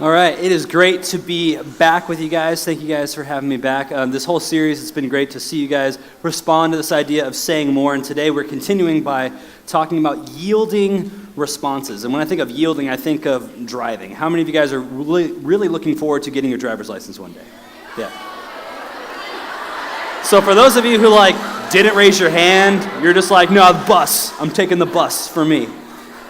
All right, it is great to be back with you guys. Thank you guys for having me back. This whole series, it's been great to see you guys respond to this idea of saying more. And today we're continuing by talking about yielding responses. And when I think of yielding, I think of driving. How many of you guys are really looking forward to getting your driver's license one day? Yeah. So for those of you who didn't raise your hand, you're just like, no, the bus. I'm taking the bus for me.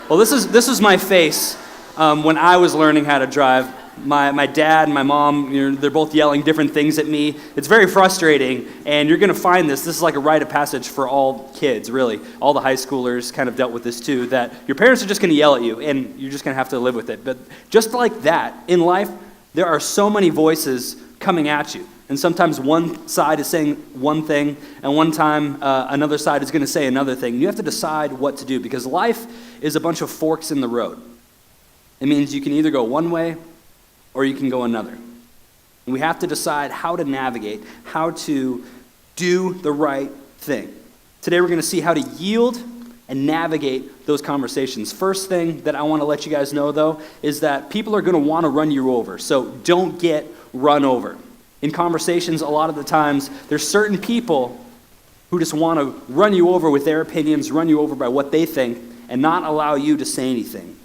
Well, this is my face. When I was learning how to drive, my dad and my mom, they're both yelling different things at me. It's very frustrating, and you're going to find this is like a rite of passage for all kids, really. All the high schoolers kind of dealt with this too, that your parents are just going to yell at you, and you're just going to have to live with it. But just like that, in life, there are so many voices coming at you. And sometimes one side is saying one thing, and one time another side is going to say another thing. You have to decide what to do, because life is a bunch of forks in the road. It means you can either go one way or you can go another. And we have to decide how to navigate, how to do the right thing. Today we're going to see how to yield and navigate those conversations. First thing that I want to let you guys know, though, is that people are going to want to run you over. So don't get run over. In conversations, a lot of the times, there's certain people who just want to run you over with their opinions, run you over by what they think, and not allow you to say anything.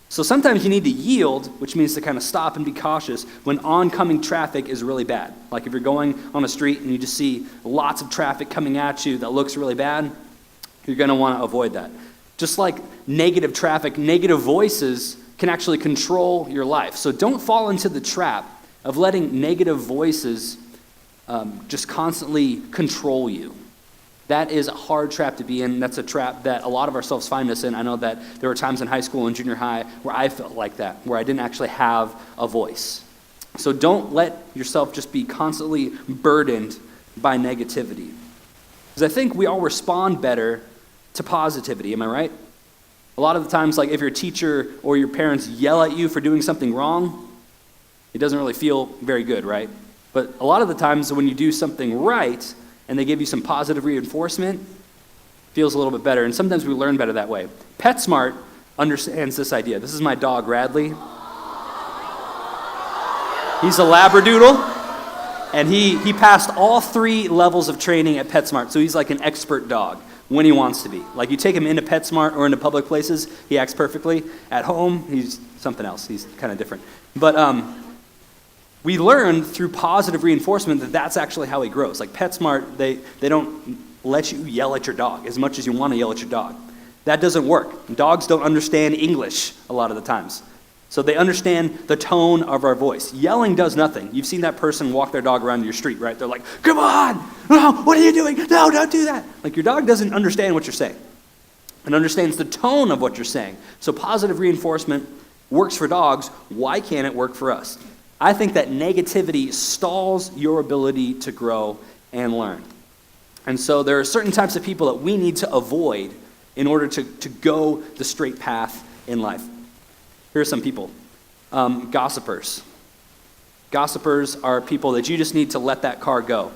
So sometimes you need to yield, which means to kind of stop and be cautious when oncoming traffic is really bad. Like if you're going on a street and you just see lots of traffic coming at you that looks really bad, you're going to want to avoid that. Just like negative traffic, negative voices can actually control your life. So don't fall into the trap of letting negative voices just constantly control you. That is a hard trap to be in. That's a trap that a lot of ourselves find us in. I know that there were times in high school and junior high where I felt like that, where I didn't actually have a voice. So don't let yourself just be constantly burdened by negativity. Because I think we all respond better to positivity, am I right? A lot of the times, like if your teacher or your parents yell at you for doing something wrong, it doesn't really feel very good, right? But a lot of the times when you do something right, and they give you some positive reinforcement, feels a little bit better. And sometimes we learn better that way. PetSmart understands this idea. This is my dog, Radley. He's a Labradoodle, and he passed all 3 levels of training at PetSmart, so he's like an expert dog when he wants to be. Like you take him into PetSmart or into public places, he acts perfectly. At home, he's something else. He's kind of different. But we learn through positive reinforcement that that's actually how he grows. Like PetSmart, they don't let you yell at your dog as much as you want to yell at your dog. That doesn't work. Dogs don't understand English a lot of the times. So they understand the tone of our voice. Yelling does nothing. You've seen that person walk their dog around your street, right? They're like, come on, no, what are you doing? No, don't do that. Like your dog doesn't understand what you're saying. It understands the tone of what you're saying. So positive reinforcement works for dogs. Why can't it work for us? I think that negativity stalls your ability to grow and learn. And so there are certain types of people that we need to avoid in order to go the straight path in life. Here are some people. Gossipers. Gossipers are people that you just need to let that car go.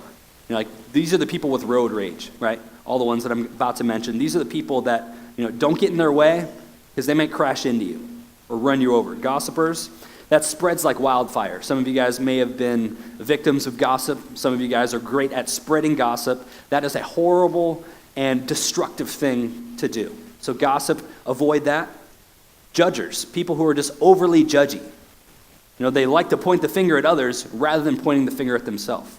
These are the people with road rage, right? All the ones that I'm about to mention. These are the people that, don't get in their way because they might crash into you or run you over. Gossipers. That spreads like wildfire. Some of you guys may have been victims of gossip. Some of you guys are great at spreading gossip. That is a horrible and destructive thing to do. So gossip, avoid that. Judgers, people who are just overly judgy. They like to point the finger at others rather than pointing the finger at themselves.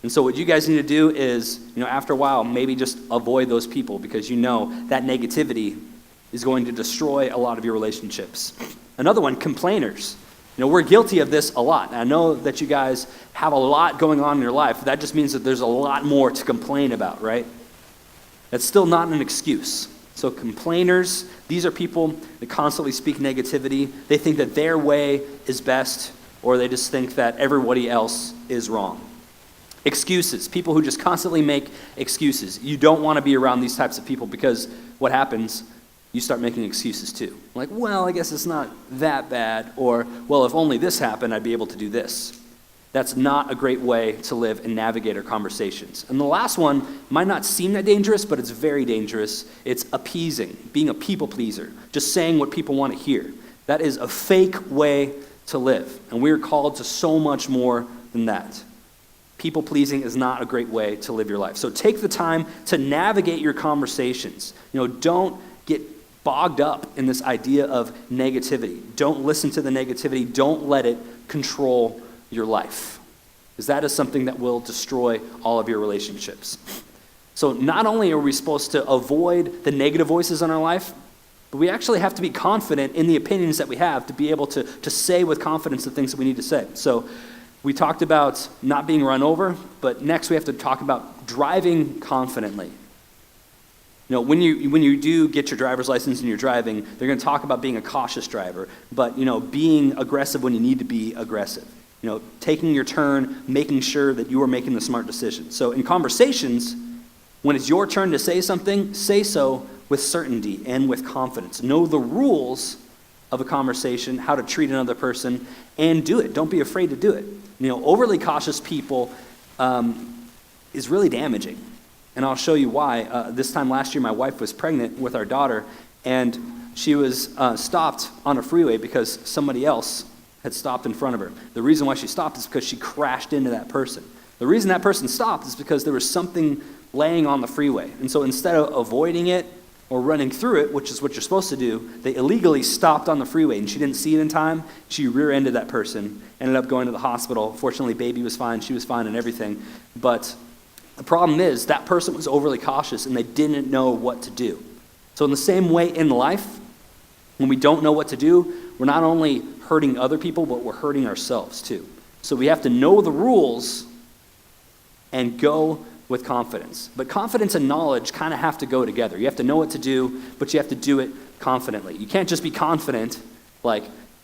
And so what you guys need to do is, after a while, maybe just avoid those people because that negativity is going to destroy a lot of your relationships. Another one, complainers. We're guilty of this a lot. And I know that you guys have a lot going on in your life. That just means that there's a lot more to complain about, right? That's still not an excuse. So complainers, these are people that constantly speak negativity. They think that their way is best, or they just think that everybody else is wrong. Excuses, people who just constantly make excuses. You don't want to be around these types of people because what happens? You start making excuses too. Like, well, I guess it's not that bad, or, well, if only this happened, I'd be able to do this. That's not a great way to live and navigate our conversations. And the last one might not seem that dangerous, but it's very dangerous. It's appeasing, being a people pleaser, just saying what people want to hear. That is a fake way to live. And we are called to so much more than that. People-pleasing is not a great way to live your life. So take the time to navigate your conversations. Don't get bogged up in this idea of negativity. Don't listen to the negativity. Don't let it control your life, because that is something that will destroy all of your relationships. So not only are we supposed to avoid the negative voices in our life, but we actually have to be confident in the opinions that we have to be able to say with confidence the things that we need to say. So we talked about not being run over, but next we have to talk about driving confidently. When you do get your driver's license and you're driving, they're going to talk about being a cautious driver, but being aggressive when you need to be aggressive. Taking your turn, making sure that you are making the smart decision. So in conversations, when it's your turn to say something, say so with certainty and with confidence. Know the rules of a conversation, how to treat another person, and do it. Don't be afraid to do it. Overly cautious people is really damaging. And I'll show you why. This time last year, my wife was pregnant with our daughter, and she was stopped on a freeway because somebody else had stopped in front of her. The reason why she stopped is because she crashed into that person. The reason that person stopped is because there was something laying on the freeway. And so instead of avoiding it or running through it, which is what you're supposed to do, they illegally stopped on the freeway, and she didn't see it in time. She rear-ended that person, ended up going to the hospital. Fortunately, baby was fine, she was fine and everything. But the problem is that person was overly cautious, and they didn't know what to do. So in the same way in life, when we don't know what to do, we're not only hurting other people, but we're hurting ourselves too. So we have to know the rules and go with confidence. But confidence and knowledge kind of have to go together. You have to know what to do, but you have to do it confidently. You can't just be confident, like,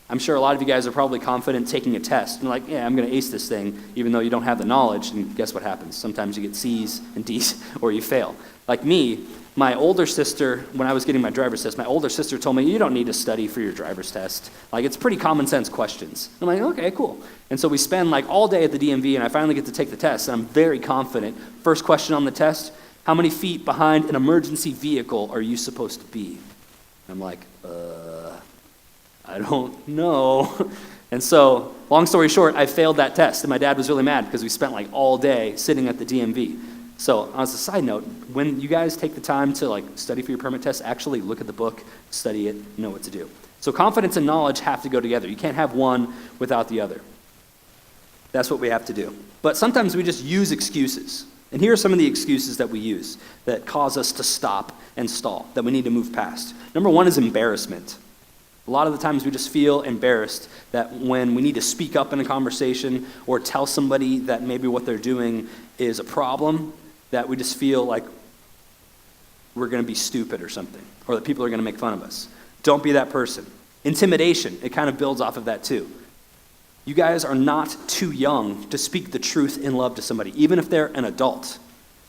I'm sure a lot of you guys are probably confident taking a test. And like, yeah, I'm going to ace this thing, even though you don't have the knowledge. And guess what happens? Sometimes you get C's and D's, or you fail. Like me, my older sister, when I was getting my driver's test, my older sister told me, you don't need to study for your driver's test. Like, it's pretty common sense questions. I'm like, okay, cool. And so we spend like all day at the DMV, and I finally get to take the test, and I'm very confident. First question on the test, how many feet behind an emergency vehicle are you supposed to be? And I'm like, I don't know. And so, long story short, I failed that test, and my dad was really mad because we spent like all day sitting at the DMV. So, as a side note, when you guys take the time to like study for your permit test, actually look at the book, study it, know what to do. So confidence and knowledge have to go together. You can't have one without the other. That's what we have to do. But sometimes we just use excuses. And here are some of the excuses that we use that cause us to stop and stall, that we need to move past. Number one is embarrassment. A lot of the times we just feel embarrassed that when we need to speak up in a conversation or tell somebody that maybe what they're doing is a problem, that we just feel like we're going to be stupid or something, or that people are going to make fun of us. Don't be that person. Intimidation, it kind of builds off of that too. You guys are not too young to speak the truth in love to somebody, even if they're an adult.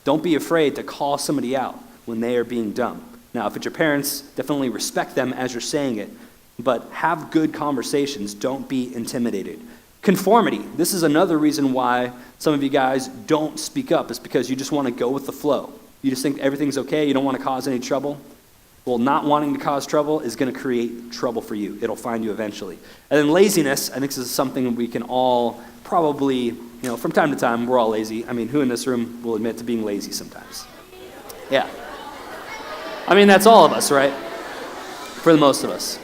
Don't be afraid to call somebody out when they are being dumb. Now, if it's your parents, definitely respect them as you're saying it, but have good conversations. Don't be intimidated. Conformity. This is another reason why some of you guys don't speak up. It's because you just want to go with the flow. You just think everything's okay. You don't want to cause any trouble. Well, not wanting to cause trouble is going to create trouble for you. It'll find you eventually. And then laziness. I think this is something we can all probably, from time to time, we're all lazy. I mean, who in this room will admit to being lazy sometimes? Yeah. I mean, that's all of us, right? For the most of us.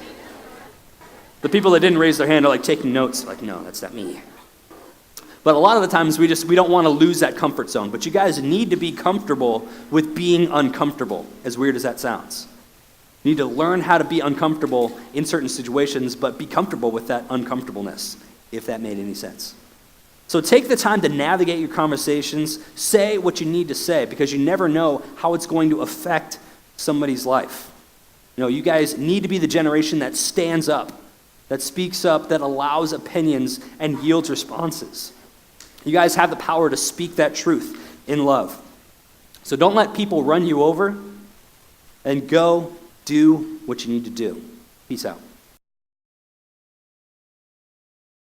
The people that didn't raise their hand are like taking notes, like, no, that's not me. But a lot of the times we don't want to lose that comfort zone. But you guys need to be comfortable with being uncomfortable, as weird as that sounds. You need to learn how to be uncomfortable in certain situations, but be comfortable with that uncomfortableness, if that made any sense. So take the time to navigate your conversations, say what you need to say, because you never know how it's going to affect somebody's life. You guys need to be the generation that stands up, that speaks up, that allows opinions and yields responses. You guys have the power to speak that truth in love. So don't let people run you over, and go do what you need to do. Peace out.